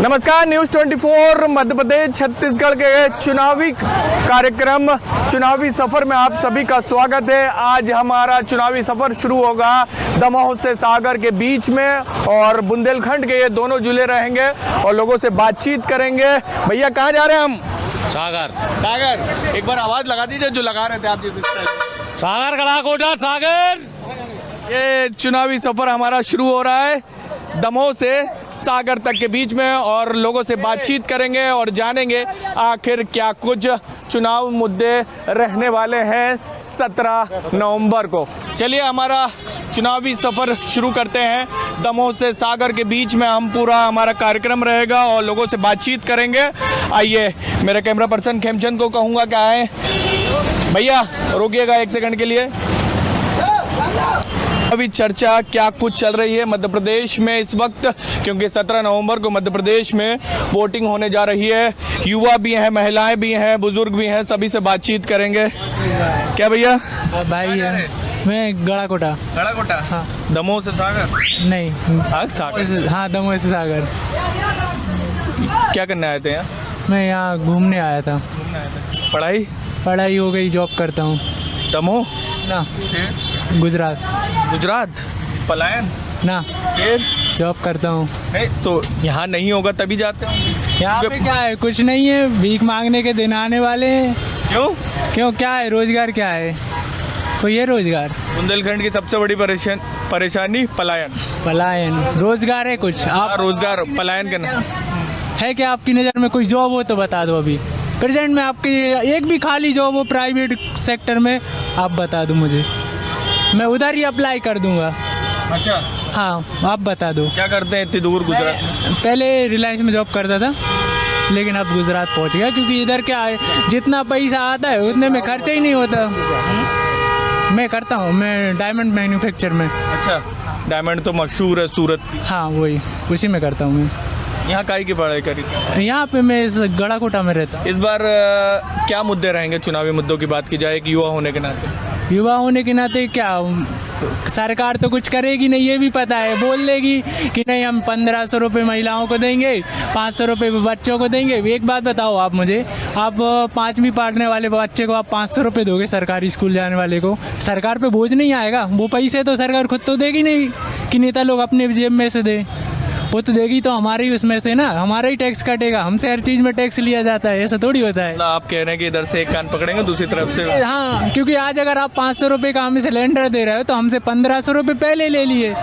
नमस्कार, न्यूज़ 24 मध्य प्रदेश छत्तीसगढ़ के चुनावी कार्यक्रम चुनावी सफ़र में आप सभी का स्वागत है। आज हमारा चुनावी सफ़र शुरू होगा दमोह से सागर के बीच में और बुंदेलखंड के ये दोनों जिले रहेंगे और लोगों से बातचीत करेंगे। भैया कहाँ जा रहे हैं हम? सागर। सागर, एक बार आवाज़ लगा दीजिए जो लगा रहे थे आप जिस स्टाइल। सागर कलाकोटा सागर। ये चुनावी सफ़र हमारा शुरू हो रहा है दमोह से सागर तक के बीच में और लोगों से बातचीत करेंगे और जानेंगे आखिर क्या कुछ चुनाव मुद्दे रहने वाले हैं 17 नवंबर को। चलिए हमारा चुनावी सफ़र शुरू करते हैं। दमोह से सागर के बीच में हम पूरा हमारा कार्यक्रम रहेगा और लोगों से बातचीत करेंगे। आइए, मेरे कैमरा पर्सन खेमचंद को कहूँगा क्या है। भैया रोकिएगा एक सेकंड के लिए। अभी चर्चा क्या कुछ चल रही है मध्य प्रदेश में इस वक्त, क्योंकि 17 नवंबर को मध्य प्रदेश में वोटिंग होने जा रही है। युवा भी हैं, महिलाएं भी हैं, बुजुर्ग भी हैं, सभी से बातचीत करेंगे। क्या भैया? भाई है, मैं गड़ाकोटा। गड़ाकोटा? हाँ। दमोह से सागर? नहीं, सागर। हाँ, दमोह से सागर। क्या करने आए थे यहाँ? मैं यहाँ घूमने आया था। पढ़ाई हो गई, जॉब करता हूँ। दमोह ना, गुजरात। गुजरात पलायन ना, फिर जॉब करता हूँ। नहीं तो यहाँ नहीं होगा तभी जाते हो? यहाँ पे क्या है, कुछ नहीं है, भीख मांगने के दिन आने वाले हैं। क्यों क्या है, रोजगार क्या है? तो ये रोजगार बुंदेलखंड की सबसे बड़ी परेशानी पलायन। रोजगार है कुछ? आप रोजगार पलायन करना है क्या आपकी नज़र में? कोई जॉब हो तो बता दो। अभी प्रेजेंट में आपकी एक भी खाली जॉब हो प्राइवेट सेक्टर में, आप बता दो मुझे, मैं उधर ही अप्लाई कर दूंगा। अच्छा, हाँ, आप बता दो। क्या करते हैं इतनी दूर गुजरात? पहले रिलायंस में जॉब करता था, लेकिन अब गुजरात पहुंच गया, क्योंकि इधर क्या है, जितना पैसा आता है उतने में खर्चा ही नहीं होता। मैं करता हूँ, मैं डायमंड मैन्युफैक्चर में। अच्छा, डायमंड तो मशहूर है सूरत की। हाँ, वही उसी में करता हूँ मैं। यहाँ काहे की पढ़ाई करी थी? यहाँ पे मैं इस गड़ाकोटा में रहता हूँ। इस बार क्या मुद्दे रहेंगे चुनावी मुद्दों की बात की जाए एक युवा होने के नाते? युवा होने के नाते क्या, सरकार तो कुछ करेगी नहीं, ये भी पता है। बोल देगी कि नहीं, हम 1500 रुपये महिलाओं को देंगे, 500 रुपये बच्चों को देंगे। एक बात बताओ आप मुझे, आप 5वीं पढ़ने वाले बच्चे को आप 500 रुपये दोगे सरकारी स्कूल जाने वाले को, सरकार पे बोझ नहीं आएगा? वो पैसे तो सरकार खुद तो देगी नहीं कि नेता लोग अपने जेब में से दे, वो तो देगी तो हमारे ही उसमें से ना, हमारा ही टैक्स कटेगा। हमसे हर चीज़ में टैक्स लिया जाता है, ऐसा थोड़ी होता है। आप कह रहे हैं कि इधर से एक कान पकड़ेंगे दूसरी तरफ से? हाँ, क्योंकि आज अगर आप 500 रुपये का हमें सिलेंडर दे रहे हो तो हमसे 1500 रुपये पहले ले लिए,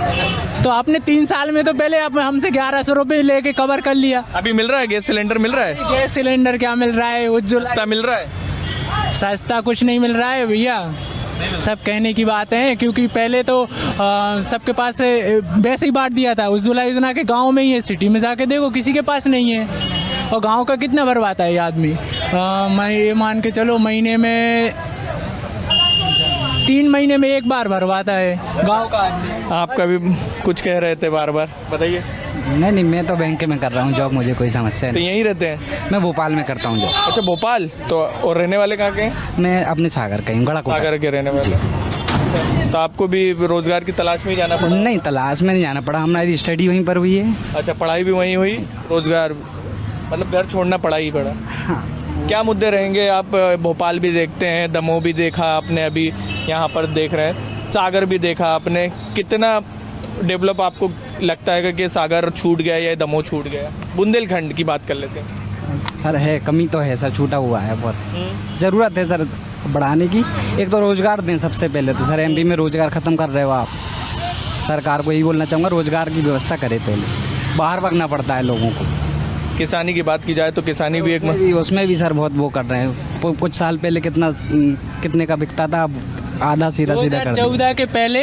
तो आपने 3 साल में तो पहले आप हमसे 1100 रुपये लेके कवर कर लिया। अभी मिल रहा है गैस सिलेंडर? मिल रहा है गैस सिलेंडर क्या मिल रहा है, उज्ज्वला मिल रहा है? सस्ता कुछ नहीं मिल रहा है भैया, सब कहने की बात है। क्योंकि पहले तो सबके पास वैसे ही बांट दिया था। उज्ज्वला योजना के गांव में ही है, सिटी में जाके देखो किसी के पास नहीं है। और गांव का कितना भरवाता है ये आदमी? मैं ये मान के चलो, महीने में 3 महीने में एक बार भरवाता है गांव का आदमी। आपका भी कुछ कह रहे थे बार बार, बताइए। नहीं, मैं तो बैंक में कर रहा हूँ जॉब, मुझे कोई समस्या तो नहीं। यहीं रहते हैं? मैं भोपाल में करता हूँ जॉब। अच्छा, भोपाल। तो और रहने वाले कहाँ के हैं? मैं अपने सागर का हूँ, गड़ाकोटा। सागर के रहने वाले। तो आपको भी रोजगार की तलाश में ही जाना पड़ा? नहीं, तलाश में नहीं जाना पड़ा, हमारी स्टडी वहीं पर हुई है। अच्छा, पढ़ाई भी वहीं हुई, रोजगार मतलब घर छोड़ना पड़ा ही पड़ा। हाँ। क्या मुद्दे रहेंगे? आप भोपाल भी देखते हैं, दमोह भी देखा आपने, अभी यहाँ पर देख रहे हैं, सागर भी देखा आपने। कितना डेवलप आपको लगता है कि सागर छूट गया या दमोह छूट गया? बुंदेलखंड की बात कर लेते हैं। सर है, कमी तो है सर, छूटा हुआ है बहुत। ज़रूरत है सर बढ़ाने की। एक तो रोज़गार दें सबसे पहले तो। सर एमपी में रोज़गार ख़त्म कर रहे हो आप। सरकार को यही बोलना चाहूँगा, रोज़गार की व्यवस्था करें पहले। बाहर भागना पड़ता है लोगों को। किसानी की बात की जाए तो किसानी भी एक उसमें भी सर बहुत वो कर रहे हैं। कुछ साल पहले कितने का बिकता था, आधा सीधा कर 2014 के पहले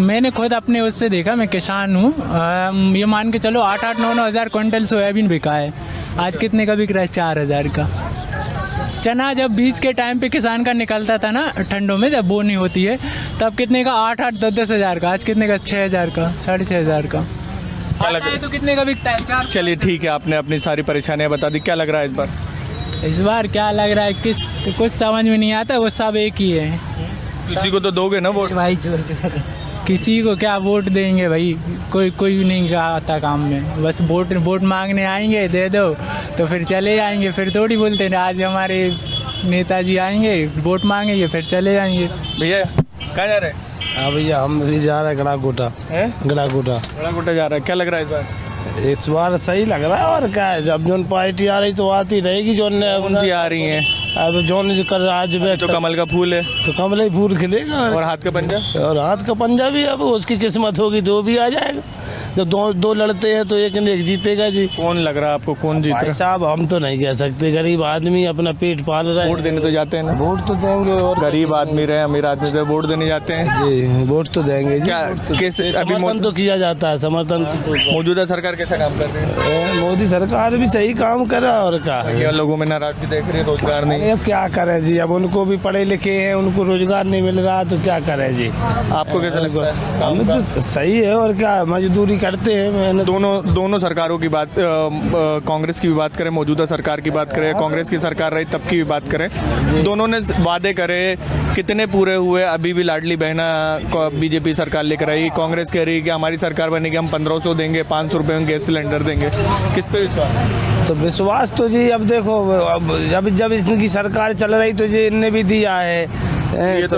मैंने खुद अपने उससे देखा, मैं किसान हूँ। ये मान के चलो 8-9 हज़ार क्विंटल सोयाबीन बिका है। आज कितने का बिक रहा है? 4000 का। चना जब बीज के टाइम पे किसान का निकलता था ना, ठंडों में जब बोनी होती है, तब कितने का? 8-10 हज़ार का। आज कितने का? 6000 का, 6500 का। क्या लग रहा है? तो कितने का बिकता है? चलिए ठीक है, आपने अपनी सारी परेशानियाँ बता दी। क्या लग रहा है इस बार? इस बार क्या लग रहा है, कुछ समझ में नहीं आता, वो सब एक ही है। किसी को तो दोगे ना वोट? भाई जोर किसी को क्या वोट देंगे भाई, कोई नहीं आता काम में, बस वोट मांगने आएंगे दे दो तो फिर चले जाएंगे, फिर थोड़ी बोलते हैं आज हमारे नेताजी आएंगे वोट मांगेंगे फिर चले जाएंगे। भैया कहाँ जा रहे हैं? हाँ भैया हम भी जा रहे हैं गड़ाकोटा। हैं? गड़ाकोटा गड़ाकोटा जा रहा है, क्या लग रहा है इस बार सही लग रहा है और क्या है, जब जोन पार्टी आ रही तो आती रहेगी जोन कौन सी आ रही है? अब जोन कर आज बैठ तो कमल का फूल है तो कमल ही फूल खिलेगा और हाथ का पंजा। और हाथ का पंजा भी अब उसकी किस्मत होगी तो वो भी आ जाएगा। जब दो लड़ते हैं तो एक न एक जीतेगा जी। कौन लग रहा है आपको, कौन जीत भाई रहा साहब हम तो नहीं कह सकते, गरीब आदमी अपना पेट पाल रहा है? है। वोट देने तो जाते हैं ना। वोट तो देंगे और गरीब आदमी रहे अमीर आदमी रहे वोट देने जाते हैं जी वोट तो देंगे जी। क्या कैसे अभी समर्थन तो किया जाता है, समर्थन तो मौजूदा सरकार कैसा काम कर रही है? मोदी सरकार भी सही काम कर रहा है और क्या है। क्या लोगों में नाराजगी देख रही है, रोजगार नहीं? अरे अब क्या करें जी, अब उनको भी पढ़े लिखे हैं उनको रोजगार नहीं मिल रहा तो क्या करें जी। आपको कैसा लगता है? हमें तो सही है और क्या, मजदूरी करते हैं मेहनत। दोनों सरकारों की बात, कांग्रेस की भी बात करें, मौजूदा सरकार की बात करें, कांग्रेस की सरकार रही तब की भी बात करें, दोनों ने वादे करे, कितने पूरे हुए? अभी भी लाडली बहना बीजेपी सरकार लेकर आई, कांग्रेस कह रही है कि हमारी सरकार बनेगी हम 1500 देंगे, 500 रुपये में गैस सिलेंडर देंगे। किस पे विश्वास? तो विश्वास तो जी अब देखो, अब जब इनकी सरकार चल रही तो जी इनने भी दिया है। ये तो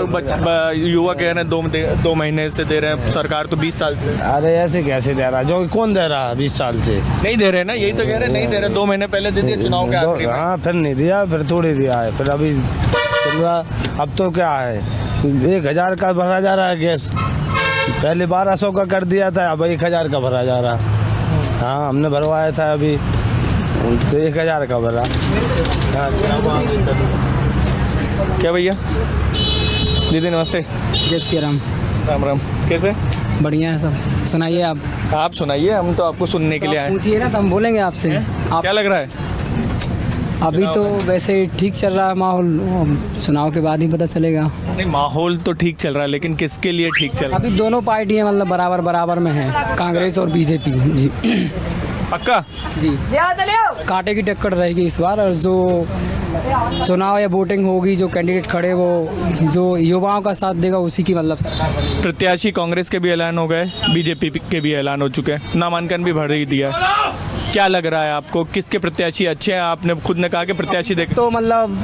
युवा कह रहे हैं 2 महीने से दे रहे हैं, सरकार तो 20 साल से। अरे ऐसे कैसे दे रहा, जो कौन दे रहा 20 साल से? नहीं दे रहे ना, यही तो कह रहे हैं नहीं दे रहे। 2 महीने पहले दे दिए चुनाव के आखिरी में। हाँ फिर नहीं दिया, फिर थोड़ी दिया है, फिर अभी चल रहा। अब तो क्या है 1000 का भरा जा रहा है गैस, पहले 1200 का कर दिया था, अब 1000 का भरा जा रहा। हाँ हमने भरवाया था अभी तो 1000 का भरा। क्या भैया? दीदी नमस्ते। जय श्री राम। राम राम। कैसे? बढ़िया है सब। सुनाइए आप सुनाइए, हम तो आपको सुनने के लिए आए। पूछिए ना तो हम बोलेंगे आपसे। आप क्या लग रहा है? अभी तो वैसे ठीक चल रहा है माहौल, चुनाव के बाद ही पता चलेगा। नहीं माहौल तो ठीक चल रहा है लेकिन किसके लिए ठीक चल रहा है? अभी दोनों पार्टियां मतलब बराबर में हैं, कांग्रेस और बीजेपी जी। पक्का जी कांटे की टक्कर रहेगी इस बार, और जो चुनाव या वोटिंग होगी जो कैंडिडेट खड़े वो जो युवाओं का साथ देगा उसी की मतलब सरकार बनेगी। प्रत्याशी कांग्रेस के भी ऐलान हो गए, बीजेपी के भी ऐलान हो चुके हैं, नामांकन भी भर ही दिया। क्या लग रहा है आपको, किसके प्रत्याशी अच्छे हैं? आपने खुद ने कहा कि प्रत्याशी देख तो मतलब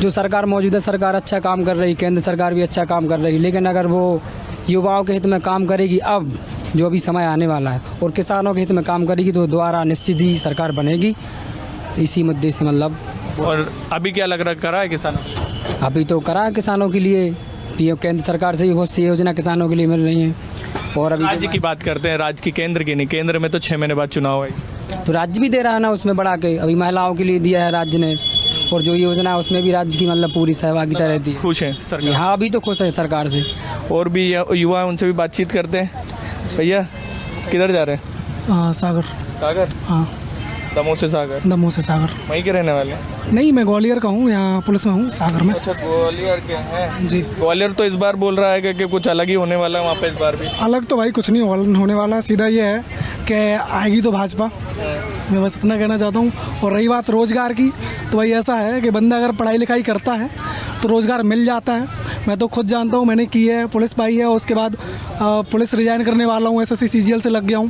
जो सरकार मौजूदा सरकार अच्छा काम कर रही, केंद्र सरकार भी अच्छा काम कर रही, लेकिन अगर वो युवाओं के हित में काम करेगी अब जो अभी समय आने वाला है और किसानों के हित में काम करेगी तो दोबारा निश्चित ही सरकार बनेगी। इसी मुद्दे से मतलब। और अभी क्या लग रहा करा है किसान? अभी तो करा है किसानों के लिए, केंद्र सरकार से भी बहुत सी योजना किसानों के लिए मिल रही हैं। और अभी राज्य की बात करते हैं, राज्य की, केंद्र की नहीं। केंद्र में तो 6 महीने बाद चुनाव है तो राज्य भी दे रहा है ना उसमें बढ़ा के, अभी महिलाओं के लिए दिया है राज्य ने, और जो योजना है उसमें भी राज्य की मतलब पूरी सहभागिता रहती है। खुश हैं सरकार? हाँ अभी तो खुश है सरकार से। और भी युवा हैं उनसे भी बातचीत करते हैं। भैया किधर जा रहे हैं? सागर। सागर? हाँ दमोह से सागर। दमोह से सागर। वहीं के रहने वाले हैं? नहीं मैं ग्वालियर का हूँ, यहाँ पुलिस में हूँ सागर में। अच्छा ग्वालियर के हैं जी। ग्वालियर तो इस बार बोल रहा है कि कुछ अलग ही होने वाला है वहाँ पे इस बार भी। अलग तो भाई कुछ नहीं होने वाला, सीधा ये है कि आएगी तो भाजपा, मैं बस इतना कहना चाहता हूँ। और रही बात रोज़गार की तो भाई ऐसा है कि बंदा अगर पढ़ाई लिखाई करता है तो रोज़गार मिल जाता है। मैं तो खुद जानता हूँ, मैंने की है, पुलिस पाई है, उसके बाद पुलिस रिजाइन करने वाला हूँ, SSC CGL से लग गया हूँ।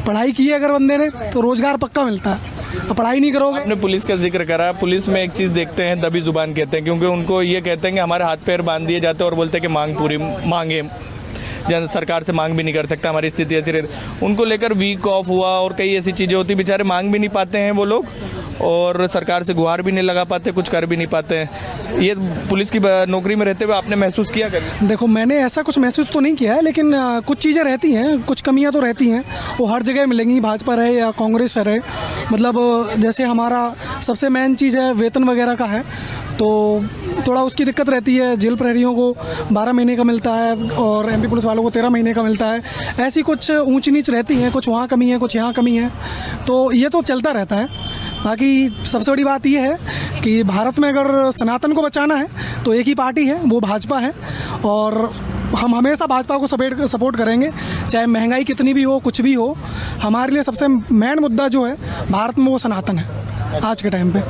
पढ़ाई की है अगर बंदे ने तो रोज़गार पक्का मिलता है, तो पढ़ाई नहीं करोगे। आपने पुलिस का जिक्र करा, पुलिस में एक चीज़ देखते हैं, दबी जुबान कहते हैं, क्योंकि उनको ये कहते हैं कि हमारे हाथ पैर बांध दिए जाते हैं और बोलते हैं कि मांग पूरी मांगे, जन सरकार से मांग भी नहीं कर सकता, हमारी स्थिति ऐसी रहती। उनको लेकर वीक ऑफ हुआ और कई ऐसी चीज़ें होती, बेचारे मांग भी नहीं पाते हैं वो लोग और सरकार से गुहार भी नहीं लगा पाते, कुछ कर भी नहीं पाते हैं। ये पुलिस की नौकरी में रहते हुए आपने महसूस किया कभी? देखो मैंने ऐसा कुछ महसूस तो नहीं किया है, लेकिन कुछ चीज़ें रहती हैं, कुछ कमियां तो रहती हैं, वो हर जगह मिलेंगी, भाजपा रहे या कांग्रेस रहे। मतलब जैसे हमारा सबसे मेन चीज़ है वेतन वगैरह का है, तो थोड़ा उसकी दिक्कत रहती है। जेल प्रहरियों को 12 महीने का मिलता है और MP पुलिस वालों को 13 महीने का मिलता है। ऐसी कुछ ऊंच नीच रहती हैं, कुछ वहाँ कमी है, कुछ यहाँ कमी है, तो ये तो चलता रहता है। बाकी सबसे बड़ी बात यह है कि भारत में अगर सनातन को बचाना है तो एक ही पार्टी है, वो भाजपा है, और हम हमेशा भाजपा को सपोर्ट करेंगे, चाहे महंगाई कितनी भी हो, कुछ भी हो। हमारे लिए सबसे मेन मुद्दा जो है भारत में वो सनातन है आज के टाइम पे,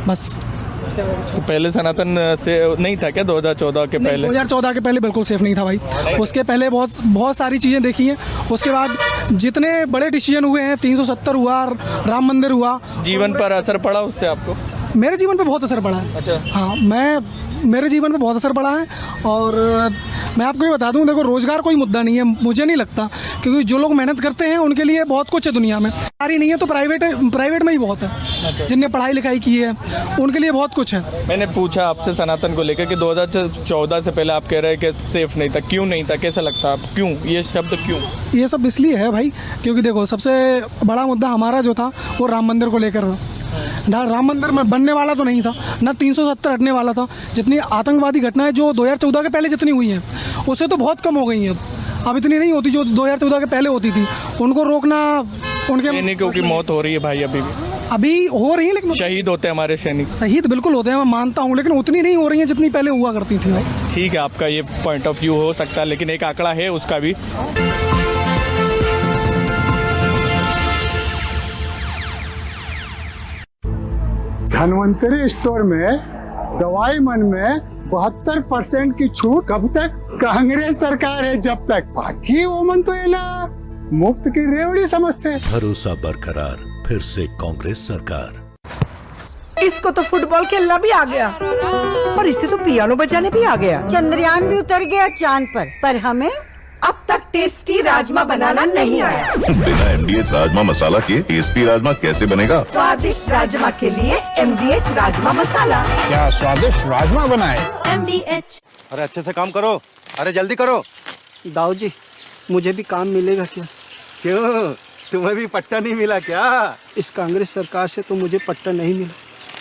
बस। तो पहले सनातन से नहीं था क्या 2014 के पहले? 2014 के पहले बिल्कुल सेफ नहीं था भाई। उसके पहले बहुत सारी चीज़ें देखी हैं। उसके बाद जितने बड़े डिसीजन हुए हैं, 370 हुआ, राम मंदिर हुआ। जीवन पर असर पड़ा उससे आपको? मेरे जीवन पे बहुत असर पड़ा है। अच्छा। हाँ, मेरे जीवन पे बहुत असर पड़ा है। और मैं आपको ये बता दूं, देखो रोज़गार कोई मुद्दा नहीं है, मुझे नहीं लगता, क्योंकि जो लोग मेहनत करते हैं उनके लिए बहुत कुछ है दुनिया में। सारी नहीं है तो प्राइवेट में ही बहुत है। जिनने पढ़ाई लिखाई की है उनके लिए बहुत कुछ है। मैंने पूछा आपसे सनातन को लेकर कि 2014 से पहले आप कह रहे हैं कि सेफ नहीं था, क्यों नहीं था, कैसा लगता है आप, क्यों ये शब्द क्यों? ये सब इसलिए है भाई, क्योंकि देखो सबसे बड़ा मुद्दा हमारा जो था वो राम मंदिर को लेकर था। राम मंदिर में बनने वाला तो नहीं था, ना 370 हटने वाला था। जितनी आतंकवादी घटनाएं जो 2014 के पहले जितनी हुई हैं उससे तो बहुत कम हो गई हैं। अब इतनी नहीं होती जो 2014 के पहले होती थी। उनको रोकना, उनके सैनिकों की मौत हो रही है भाई, अभी हो रही है, लेकिन शहीद होते हैं हमारे सैनिक। शहीद बिल्कुल होते हैं, मैं मानता हूँ, लेकिन उतनी नहीं हो रही हैं जितनी पहले हुआ करती थी भाई। ठीक है, आपका ये पॉइंट ऑफ व्यू हो सकता है, लेकिन एक आंकड़ा है उसका भी। धनवंतरी स्टोर में दवाई मन में 72% की छूट कब तक? कांग्रेस सरकार है जब तक। बाकी वो मन तो ये ना मुफ्त की रेवड़ी समझते। भरोसा बरकरार, फिर से कांग्रेस सरकार। इसको तो फुटबॉल खेलना भी आ गया और इसे तो पियानो बजाने भी आ गया। चंद्रयान भी उतर गया चांद पर हमें अब तक टेस्टी राजमा बनाना नहीं आया। बिना MDH राजमा मसाला के टेस्टी राजमा कैसे बनेगा? स्वादिष्ट राजमा के लिए MDH राजमा मसाला। क्या स्वादिष्ट राजमा बनाए? MDH। अरे अच्छे से काम करो, अरे जल्दी करो। दाऊ जी, मुझे भी काम मिलेगा क्या? क्यों, तुम्हें भी पट्टा नहीं मिला क्या? इस कांग्रेस सरकार से तो मुझे पट्टा नहीं मिला।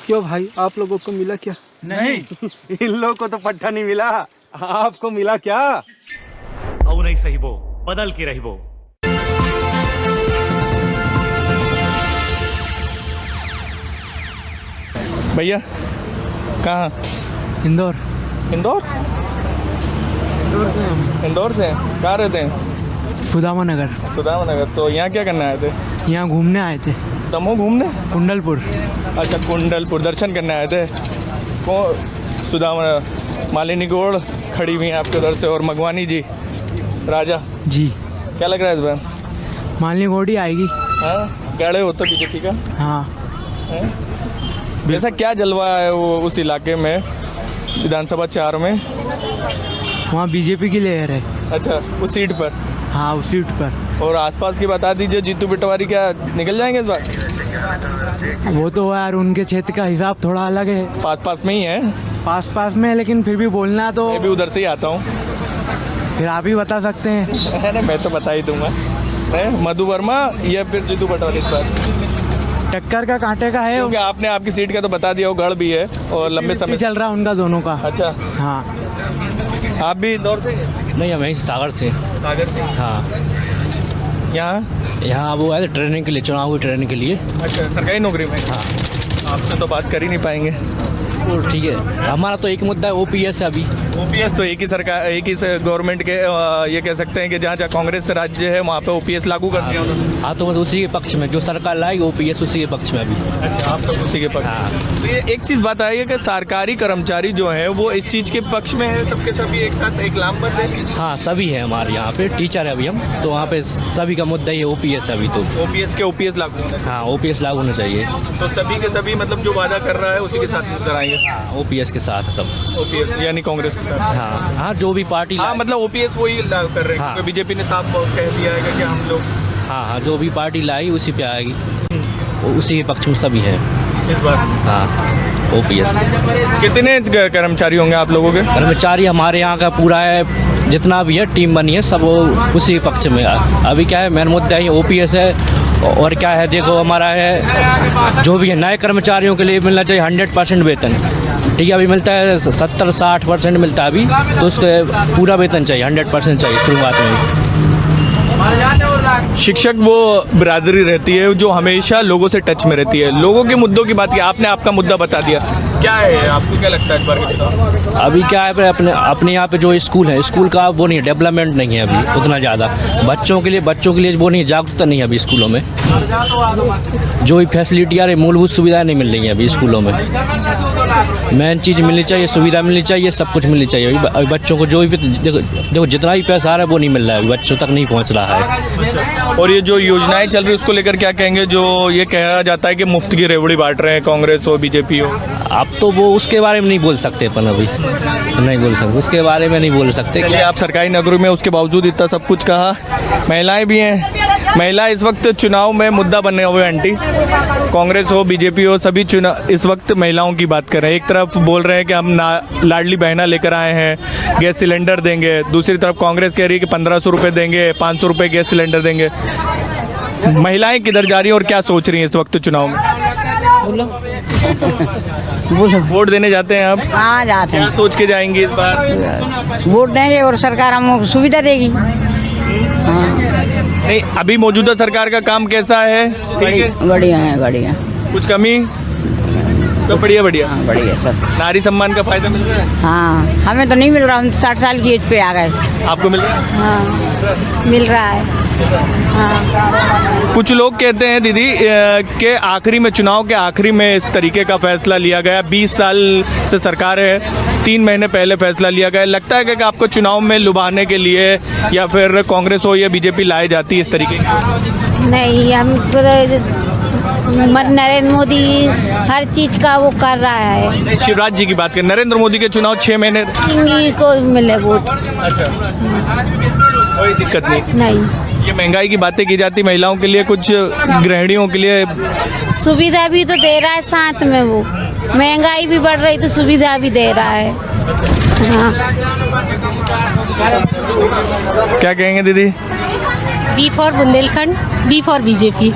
क्यों भाई, आप लोगों को मिला क्या? नहीं इन लोगों को तो पट्टा नहीं मिला, आपको मिला क्या? औ नहीं सही बो, बदल के रही बो। भैया कहाँ? इंदौर। इंदौर? इंदौर से कहाँ रहते हैं? सुदामा नगर। सुदामा नगर। तो यहाँ क्या करने आए थे? यहाँ घूमने आए थे। दमोह घूमने? कुंडलपुर। अच्छा, कुंडलपुर दर्शन करने आए थे। सुदामा मालिनी गोड़ खड़ी हुई हैं आपके उधर से, और मगवानी जी, राजा जी। क्या लग रहा है इस बार? मालिनी गोड़ी आएगी। हाँ, गड़े हो तो बीजेपी का? हाँ। ऐसा क्या जलवा है वो उस इलाके में, विधानसभा 4 में? वहाँ बीजेपी की लहर है। अच्छा, उस सीट पर? हाँ, उस सीट पर। और आसपास की बता दीजिए, जीतू पिटवारी क्या निकल जाएंगे इस बार? वो तो यार उनके क्षेत्र का हिसाब थोड़ा अलग है। पास में ही है? पास में है, लेकिन फिर भी बोलना तो। मैं भी उधर से ही आता हूँ। फिर आप ही बता सकते हैं। अरे मैं तो बता ही दूंगा। मधु वर्मा या फिर जीतू पटवारी इस बार? टक्कर का कांटे का है, क्योंकि आपने आपकी सीट का तो बता दिया, वो गढ़ भी है और लंबे समय चल रहा है उनका दोनों का। अच्छा। हाँ। आप भी इंदौर से? नहीं, मैं सागर से। सागर से? हाँ। यहाँ वो है ट्रेनिंग के लिए, चुनाव की ट्रेनिंग के लिए। अच्छा, सरकारी नौकरी में? हाँ। आपसे तो बात कर ही नहीं पाएंगे। तो ठीक है, हमारा तो एक मुद्दा है OPS है। अभी OPS तो एक ही सरकार, एक ही गवर्नमेंट के, ये कह सकते हैं कि जहाँ कांग्रेस राज्य है वहाँ पे OPS लागू कर दिया उन्होंने। हाँ, तो उसी के पक्ष में जो सरकार लाएगी OPS उसी के पक्ष में अभी। अच्छा, आप तो उसी के पक्ष। हाँ। तो ये एक चीज़ बताइए कि सरकारी कर्मचारी जो है वो इस चीज़ के पक्ष में है, सबके सभी एक साथ एक लामबंद है? हाँ, सभी है हमारे यहाँ पे, टीचर है अभी हम, तो वहाँ पे सभी का मुद्दा ये OPS है अभी। तो OPS के OPS लागू होना? हाँ, OPS लागू होना चाहिए। तो सभी के सभी मतलब जो वादा कर रहा है उसी के साथ कराएंगे? OPS के साथ है सब। OPS यानी कांग्रेस के साथ? हाँ हाँ, जो भी पार्टी। हाँ, मतलब OPS वही लागू कर रहे हैं। हाँ। क्योंकि बीजेपी ने साफ कह दिया है कि हम लोग। हाँ, जो भी पार्टी लाई उसी पे आएगी, उसी के पक्ष में सभी है इस बार। हाँ, OPS। कितने कर्मचारी होंगे आप लोगों के? कर्मचारी हमारे यहाँ का पूरा है, जितना भी है टीम बनी है सब उसी पक्ष में। अभी क्या है, मेन मुद्दा ही OPS है। और क्या है, देखो हमारा है जो भी है, नए कर्मचारियों के लिए मिलना चाहिए 100% वेतन। ठीक है, अभी मिलता है 70-60% मिलता है अभी, तो उसके पूरा वेतन चाहिए, 100% चाहिए शुरुआत में। शिक्षक वो बिरादरी रहती है जो हमेशा लोगों से टच में रहती है, लोगों के मुद्दों की बात की। आपने आपका मुद्दा बता दिया, क्या है आपको क्या लगता है इस बार के? अभी क्या है, अपने यहाँ पे जो स्कूल है, स्कूल का वो नहीं, डेवलपमेंट नहीं है अभी उतना ज़्यादा। बच्चों के लिए वो नहीं, जागरूकता नहीं है अभी स्कूलों में। जो भी फैसिलिटी आ रही, मूलभूत सुविधाएं नहीं मिल रही हैं अभी स्कूलों में। मेन चीज़ मिलनी चाहिए, सुविधा मिलनी चाहिए, सब कुछ मिलनी चाहिए। अभी बच्चों को जो भी देखो जितना भी पैसा आ रहा है वो नहीं मिल रहा है, अभी बच्चों तक नहीं पहुँच रहा है। और ये जो योजनाएं चल रही है उसको लेकर क्या कहेंगे? जो ये कहा जाता है कि मुफ्त की रेवड़ी बांट रहे हैं कांग्रेस हो बीजेपी हो। अब तो वो उसके बारे में नहीं बोल सकते अपन, अभी नहीं बोल सकते उसके बारे में, नहीं बोल सकते। चलिए, आप सरकारी नौकरी में उसके बावजूद इतना सब कुछ कहा। महिलाएं भी हैं, महिला इस वक्त चुनाव में मुद्दा बने हुए आंटी। कांग्रेस हो बीजेपी हो सभी चुनाव इस वक्त महिलाओं की बात कर रहे हैं। एक तरफ बोल रहे हैं कि हम लाडली बहना लेकर आए हैं, गैस सिलेंडर देंगे। दूसरी तरफ कांग्रेस कह रही है कि 1500 रुपये देंगे, 500 रुपये गैस सिलेंडर देंगे। महिलाएं किधर जा रही हैं और क्या सोच रही हैं इस वक्त चुनाव में? वोट देने जाते हैं आप? हाँ जाते क्या सोच के जाएंगे इस बार? वोट देंगे और सरकार हमको सुविधा देगी। नहीं, अभी मौजूदा सरकार का काम कैसा है? ठीक है, बढ़िया है, बढ़िया। कुछ कमी? सब बढ़िया बढ़िया। बढ़िया सब। नारी सम्मान का फायदा मिल रहा है? हाँ, हमें तो नहीं मिल रहा, हम 60 साल की एज पे आ गए। आपको मिल रहा है? हाँ, मिल रहा है। हाँ। कुछ लोग कहते हैं दीदी के आखिरी में, चुनाव के आखिरी में इस तरीके का फैसला लिया गया। 20 साल से सरकार है, 3 महीने पहले फैसला लिया गया। लगता है कि आपको चुनाव में लुभाने के लिए या फिर कांग्रेस हो या बीजेपी लाई जाती है इस तरीके की? नहीं, हमको नरेंद्र मोदी हर चीज का वो कर रहा है। शिवराज जी की बात करें, नरेंद्र मोदी के चुनाव 6 महीने को मिले वोट। अच्छा, कोई दिक्कत नहीं। ये महंगाई की बातें की जाती महिलाओं के लिए, कुछ गृहिणियों के लिए सुविधा भी तो दे रहा है, साथ में वो महंगाई भी बढ़ रही तो सुविधा भी दे रहा है। हाँ। क्या कहेंगे दीदी? B for Bundelkhand, B for BJP.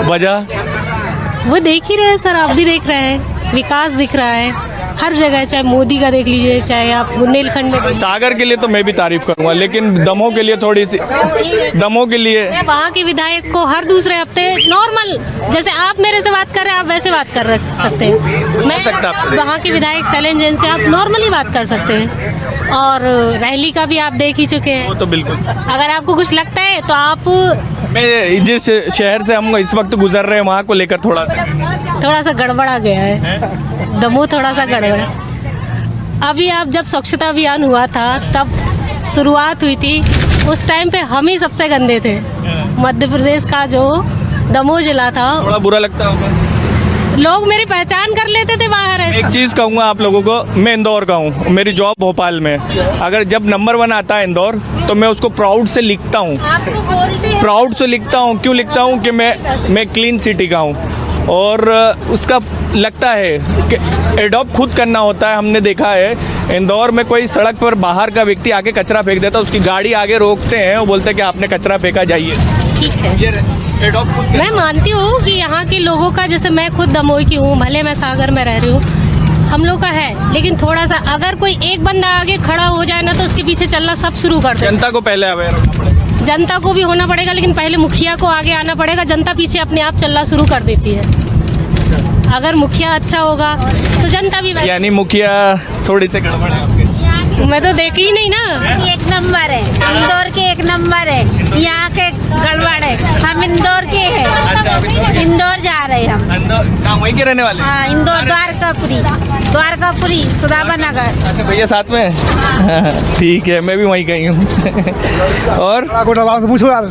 वजह? वो देख ही रहे हैं सर, आप भी देख रहे हैं, विकास दिख रहा है हर जगह, चाहे मोदी का देख लीजिए, चाहे आप बुंदेलखंड में। सागर के लिए तो मैं भी तारीफ करूंगा, लेकिन दमोह के लिए थोड़ी सी, दमोह के लिए मैं वहाँ के विधायक को हर दूसरे हफ्ते नॉर्मल, जैसे आप मेरे से बात कर रहे हैं आप वैसे बात कर सकते हैं। मैं वहाँ के विधायक शैलेंद्र जैन से आप नॉर्मली बात कर सकते हैं। और रैली का भी आप देख ही चुके हैं। वो तो बिल्कुल। अगर आपको कुछ लगता है तो आप, मैं जिस शहर से हम इस वक्त गुजर रहे हैं वहाँ को लेकर थोड़ा सा गड़बड़ आ गया है। दमोह थोड़ा सा गड़बड़ है। अभी आप जब स्वच्छता अभियान हुआ था तब शुरुआत हुई थी, उस टाइम पे हम ही सबसे गंदे थे। मध्य प्रदेश का जो दमोह जिला था, थोड़ा बुरा लगता होगा। लोग मेरी पहचान कर लेते थे बाहर। एक चीज़ कहूँगा आप लोगों को, मैं इंदौर का हूँ, मेरी जॉब भोपाल में। अगर जब नंबर 1 आता है इंदौर तो मैं उसको प्राउड से लिखता हूँ। प्राउड से लिखता हूँ। क्यों लिखता हूँ? कि मैं क्लीन सिटी का हूँ। और उसका लगता है कि एडॉप्ट खुद करना होता है। हमने देखा है इंदौर में कोई सड़क पर बाहर का व्यक्ति आके कचरा फेंक देता है, उसकी गाड़ी आगे रोकते हैं, वो बोलते हैं कि आपने कचरा फेंका, जाइए। ठीक है, मैं मानती हूँ कि यहाँ के लोगों का, जैसे मैं खुद दमोह की हूँ, भले मैं सागर में रह रही हूँ, हम लोग का है, लेकिन थोड़ा सा अगर कोई एक बंदा आगे खड़ा हो जाए ना तो उसके पीछे चलना सब शुरू कर दे। जनता को पहले अवेयर होना पड़ेगा। जनता को भी होना पड़ेगा, लेकिन पहले मुखिया को आगे आना पड़ेगा। जनता पीछे अपने आप चलना शुरू कर देती है। अगर मुखिया अच्छा होगा तो जनता भी। यानी मुखिया थोड़ी सी गड़बड़ है आपके? मैं तो देखी ही नहीं ना। एक नंबर है, इंदौर के एक नंबर है, यहाँ के गड़बड़ है। हम इंदौर के हैं, इंदौर जा रहे हैं हम। वहीं के रहने वाले? हाँ, इंदौर द्वारकापुरी सुदामा नगर। अच्छा, भैया साथ में? ठीक है, मैं भी वहीं गई हूँ। और गड़ाकोटा से पूछो यार,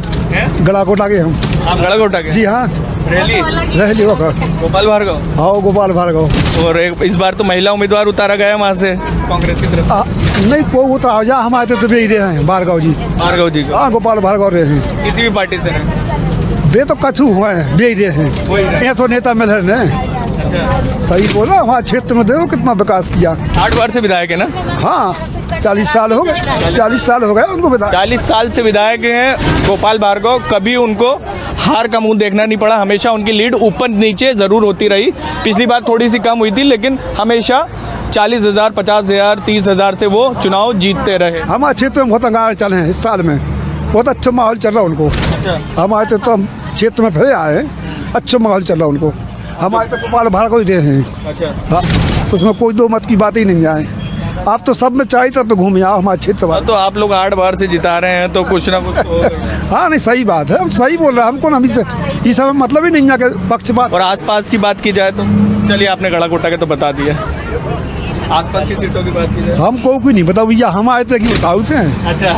गड़ाकोटा के हम। आप गड़ाकोटा के? जी हाँ। रैली होगा गोपाल भार्गव? हाँ, गोपाल भार्गव। और इस बार तो महिला उम्मीदवार उतारा गया वहाँ से कांग्रेस की तरफ। नहीं, कोई उतारा जा, हम आए तो भी रहे हैं भार्गव जी। भार्गव जी? हाँ, गोपाल भार्गव रहे हैं। किसी भी पार्टी से रहे? वे तो कछु हुए हैं, बे रहे हैं। ये तो नेता मिल रहे हैं। सही बोला, हमारे क्षेत्र में देखो कितना विकास किया। 8 बार से विधायक है ना? हाँ, 40 साल हो गए। 40 साल हो गए उनको विधायक। 40 साल से विधायक हैं गोपाल भार्गव। कभी उनको हार का मुंह देखना नहीं पड़ा। हमेशा उनकी लीड ऊपर नीचे ज़रूर होती रही। पिछली बार थोड़ी सी कम हुई थी, लेकिन हमेशा 40,000, 50,000, 30,000 से वो चुनाव जीतते रहे। हमारे क्षेत्र में बहुत अंगारे चले हैं इस साल में, बहुत अच्छा माहौल चल रहा है उनको। हमारे तो हम क्षेत्र में फिर आए हैं, अच्छा माहौल चल रहा है उनको। हमारे तो गोपाल भार्गव ही रहे हैं। हाँ, उसमें कोई दो मत की बात ही नहीं आए। आप तो सब में चारों तरफ घूमे आओ हमारे क्षेत्र में। तो आप लोग 8 बार से जिता रहे हैं तो कुछ ना कुछ हाँ, नहीं सही बात है, हम सही बोल रहे हैं। हमको ना ये सब मतलब ही नहीं है कि पक्षपात। और आसपास की बात की जाए तो चलिए, आपने गड़ाकोटा के तो बता दिया, आसपास की सीटों की बात की जाए। हमको कोई नहीं बताओ भैया, हम आए थे कि बताओ से। अच्छा,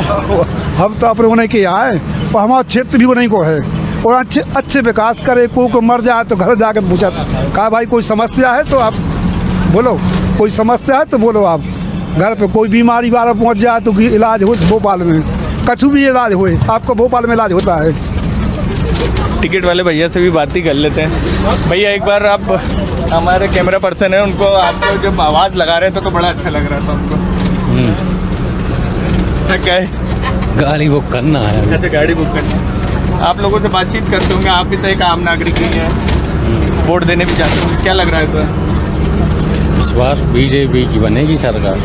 हम तो अपने उन्हें के आए, पर हमारा क्षेत्र भी उन्हीं को है, और अच्छे विकास करे। को मर जाए तो घर जाके पूछा कहा भाई कोई समस्या है तो आप बोलो, कोई समस्या है तो बोलो। आप घर पे कोई बीमारी वाला पहुंच जाए तो इलाज हो भोपाल में, कछु भी इलाज हो, आपको भोपाल में इलाज होता है। टिकट वाले भैया से भी बात ही कर लेते हैं। भैया एक बार आप, हमारे कैमरा पर्सन है, उनको आपको जब आवाज़ लगा रहे थे तो बड़ा अच्छा लग रहा था उनको। क्या है? गाड़ी बुक करना है। अच्छा, गाड़ी बुक करना। आप लोगों से बातचीत करते होंगे, आप भी तो एक आम नागरिक ही हैं, वोट देने भी जाते होंगे, क्या लग रहा है तो? इस बार बीजेपी की बनेगी सरकार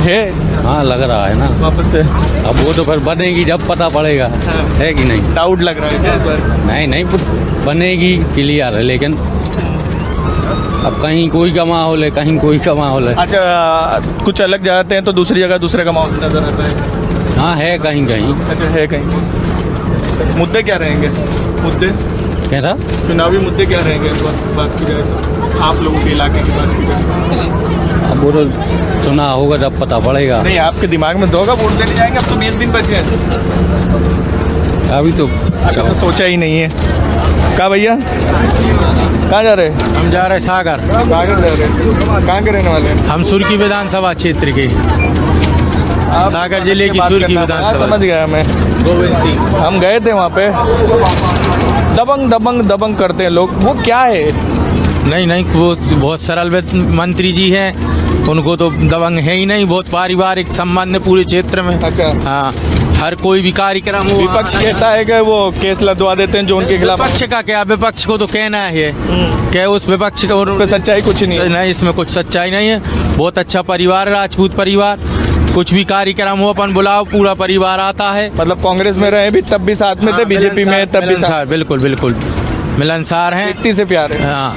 है? हाँ, लग रहा है ना वापस से। अब वो तो फिर बनेगी जब पता पड़ेगा, है कि नहीं? डाउट लग रहा है क्या इस बार? नहीं, बनेगी, क्लियर है, लेकिन अब कहीं कोई का माहौल है, कहीं कोई का माहौल है। अच्छा, कुछ अलग जाते हैं तो दूसरी जगह दूसरे का माहौल नजर आता है। हाँ, है कहीं कहीं। अच्छा, है कहीं। मुद्दे क्या रहेंगे? मुद्दे कैसा? चुनावी मुद्दे क्या रहेंगे इस बात की जाए तो, आप लोगों के इलाके की बात की जाए? अब वो तो चुनाव होगा जब पता पड़ेगा। नहीं, आपके दिमाग में तो होगा, वोट देने जाएंगे, अब तो 20 दिन बचे हैं। अभी तो सोचा ही नहीं है। कहाँ भैया, कहाँ जा रहे हैं? हम जा रहे हैं सागर। सागर जा रहे हैं। कहाँ के रहने वाले हैं? हम सुर्की विधानसभा क्षेत्र के, सागर जिले की सुर्की विधानसभा। समझ गया मैं, गोविंद सिंह। हम गए थे वहाँ पे, दबंग दबंग दबंग करते हैं लोग, वो क्या है? नहीं, वो बहुत सरल मंत्री जी हैं, उनको तो दबंग है ही नहीं, बहुत पारिवारिक संबंध है पूरे क्षेत्र में। अच्छा, हाँ, हर कोई भी कार्यक्रम हो। विपक्ष कहता है कि वो केस लदवा देते हैं जो उनके खिलाफ। विपक्ष का क्या, विपक्ष को तो कहना है क्या, उस विपक्ष का सच्चाई कुछ नहीं है। नहीं, इसमें कुछ सच्चाई नहीं है। बहुत अच्छा परिवार, राजपूत परिवार, कुछ भी कार्यक्रम हो अपन बुलाओ, पूरा परिवार आता है। मतलब कांग्रेस में रहे भी तब भी साथ में थे, बीजेपी में तब भी साथ। बिल्कुल बिल्कुल मिलनसार हैं, इतनी से प्यार है। हाँ,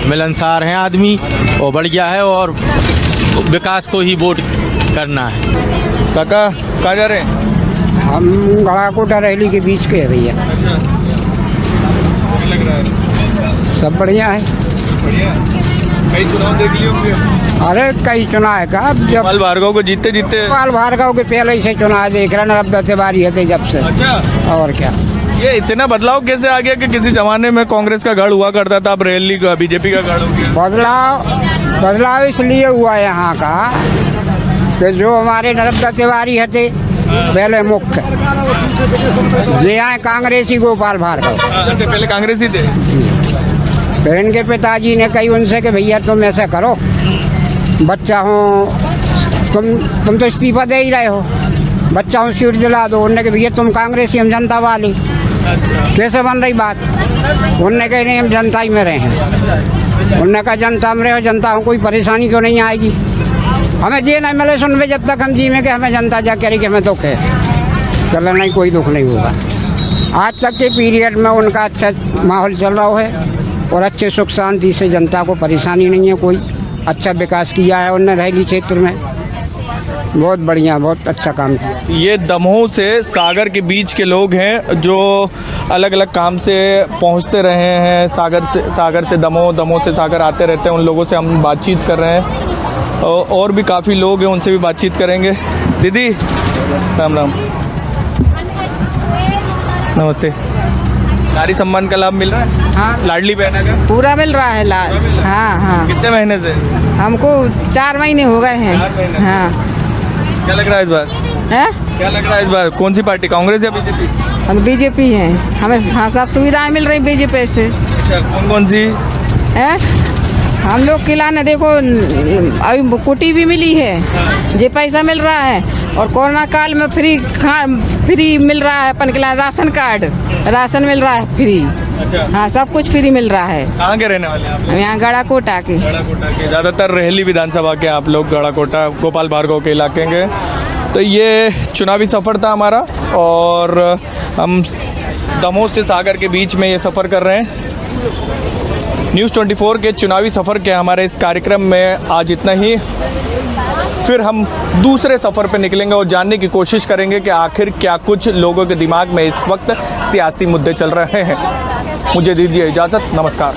मिलनसार हैं आदमी, और बढ़िया है, और विकास को ही वोट करना है। काका, कहाँ जा रहे हैं? हम गड़ाकोटा रैली के बीच के है भैया। लग रहा है सब बढ़िया है। बढ़िया। कई चुनाव देख लिए होंगे? अरे कई चुनाव का, जब गोपाल भार्गव को जीते गोपाल भार्गव के पहले ही से चुनाव देख रहे हैं, अब तिवारी है जब से। अच्छा, और क्या? ये इतना बदलाव कैसे आ गया कि किसी जमाने में कांग्रेस का गढ़ हुआ करता था, अब रैली का बीजेपी का गढ़ हो गया? बदलाव इसलिए हुआ यहाँ का कि जो हमारे नर्मदा तिवारी थे पहले मुख्य, ये आए कांग्रेसी गोपाल भार्गव। अच्छा, पहले कांग्रेसी थे। तो इनके पिताजी ने कही उनसे कि भैया तुम ऐसा करो, बच्चा हो, तुम तो इस्तीफा दे ही रहे हो, बच्चा हूँ सीट दिला दो। उनने कहा भैया तुम कांग्रेसी, हम जनता वाली। कैसे बन रही बात? उनने कहा नहीं, हम जनता ही में रहे हैं। उनने कहा जनता में रहे, जनता को कोई परेशानी तो नहीं आएगी, हमें ये नहीं मिले सुन में जब तक हम जी में कि हमें जनता जा करेगी, हमें दुख है। चलो नहीं, कोई दुख नहीं होगा। आज तक के पीरियड में उनका अच्छा माहौल चल रहा है, और अच्छे सुख शांति से जनता को परेशानी नहीं है कोई। अच्छा विकास किया है उनने रैली क्षेत्र में, बहुत बढ़िया, बहुत अच्छा काम किया। ये दमोह से सागर के बीच के लोग हैं जो अलग अलग काम से पहुंचते रहे हैं, सागर से दमोह, दमोह से सागर आते रहते हैं। उन लोगों से हम बातचीत कर रहे हैं, और भी काफ़ी लोग हैं, उनसे भी बातचीत करेंगे। दीदी राम राम, नमस्ते। नारी सम्मान का लाभ मिल रहा है? हाँ, लाडली बहना का पूरा मिल रहा है लाभ। हाँ हाँ। कितने महीने से? हमको 4 महीने हो गए हैं। 4 महीने। हाँ। क्या लग रहा है इस बार? है? क्या लग रहा है इस बार? कौन सी पार्टी, कांग्रेस या बीजेपी? हम बीजेपी हैं, हमें हाँ सब सुविधाएं मिल रही बीजेपी से। अच्छा, कौन कौन सी? है, हम लोग किलाने देखो, अभी कुटी भी मिली है, जे पैसा मिल रहा है, और कोरोना काल में फ्री मिल रहा है अपन किला, राशन कार्ड, राशन मिल रहा है फ्री। अच्छा, हाँ, सब कुछ फ्री मिल रहा है। कहाँ के रहने वाले हैं आप? हम यहाँ गड़ाकोटा के। गड़ाकोटा के, ज़्यादातर रेहली विधानसभा के आप लोग, गड़ाकोटा गोपाल भार्गव के इलाके के। तो ये चुनावी सफ़र था हमारा, और हम दमोह से सागर के बीच में ये सफ़र कर रहे हैं। न्यूज़ 24 के चुनावी सफ़र के हमारे इस कार्यक्रम में आज इतना ही। फिर हम दूसरे सफ़र पे निकलेंगे और जानने की कोशिश करेंगे कि आखिर क्या कुछ लोगों के दिमाग में इस वक्त सियासी मुद्दे चल रहे हैं। मुझे दीजिए इजाज़त, नमस्कार।